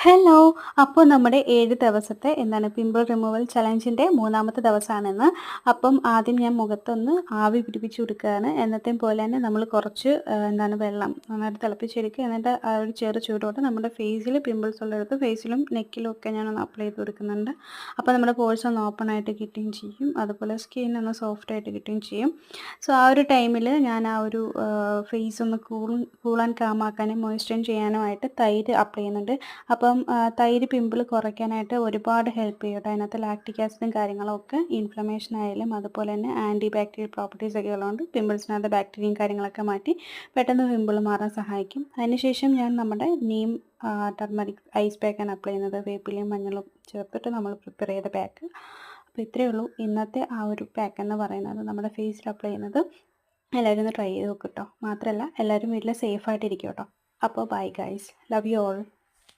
Hello! അപ്പോൾ നമ്മുടെ 7 ദിവസത്തെ പിമ്പിൾ റിമൂവൽ ചലഞ്ചിൻ്റെ മൂന്നാമത്തെ ദിവസമാണിന്ന്. അപ്പം ആദ്യം ഞാൻ മുഖത്തൊന്ന് ആവി പിടിപ്പിച്ച് കൊടുക്കുകയാണ്. എന്നത്തെയും പോലെ തന്നെ നമ്മൾ കുറച്ച് വെള്ളം നന്നായിട്ട് തിളപ്പിച്ചെടുക്കുക. എന്നിട്ട് ആ ഒരു ചെറു ചൂടോടെ നമ്മുടെ ഫേസിൽ പിമ്പിൾസ് ഉള്ളിടത്ത് ഫേസിലും നെക്കിലും ഒക്കെ ഞാനൊന്ന് അപ്ലൈ ചെയ്ത് കൊടുക്കുന്നുണ്ട്. അപ്പോൾ നമ്മുടെ പോഴ്സ് ഒന്ന് ഓപ്പൺ ആയിട്ട് കിട്ടുകയും ചെയ്യും. അതുപോലെ സ്കിൻ ഒന്ന് സോഫ്റ്റ് ആയിട്ട് കിട്ടുകയും ചെയ്യും. സോ ആ ഒരു ടൈമിൽ ഞാൻ ആ ഒരു ഫേസ് ഒന്ന് കൂൾ ആൻഡ് കാം ആക്കാനും മോയ്സ്ചറൈസ് ചെയ്യാനുമായിട്ട് തൈര് അപ്ലൈ ചെയ്യുന്നുണ്ട്. അപ്പം തൈര് പിമ്പിൾ കുറയ്ക്കാനായിട്ട് ഒരുപാട് ഹെൽപ്പ് ചെയ്യും കേട്ടോ. അതിനകത്ത് ലാക്റ്റിക് ആസിഡും കാര്യങ്ങളൊക്കെ ഇൻഫ്ലമേഷൻ ആയാലും അതുപോലെ തന്നെ ആൻറ്റി ബാക്ടീരിയൽ പ്രോപ്പർട്ടീസ് ഒക്കെ ഉള്ളതുകൊണ്ട് പിമ്പിൾസിനകത്ത് ബാക്ടീരിയയും കാര്യങ്ങളൊക്കെ മാറ്റി പെട്ടെന്ന് പിമ്പിൾ മാറാൻ സഹായിക്കും. അതിനുശേഷം ഞാൻ നമ്മുടെ നീം ടർമറിക് ഐസ് പാക്കാണ് അപ്ലൈ ചെയ്യുന്നത്. വേപ്പിലയും മഞ്ഞളും ചേർത്തിട്ട് നമ്മൾ പ്രിപ്പയർ ചെയ്ത പാക്ക്. അപ്പോൾ ഇത്രയേ ഉള്ളൂ ഇന്നത്തെ ആ ഒരു പാക്ക് എന്ന് പറയുന്നത്. നമ്മുടെ ഫേസിൽ അപ്ലൈ ചെയ്യുന്നത് എല്ലാവരും ഒന്ന് ട്രൈ ചെയ്ത് നോക്കും കേട്ടോ. മാത്രമല്ല എല്ലാവരും വീട്ടിൽ സേഫായിട്ടിരിക്കും കേട്ടോ. അപ്പോൾ bye guys, love you all.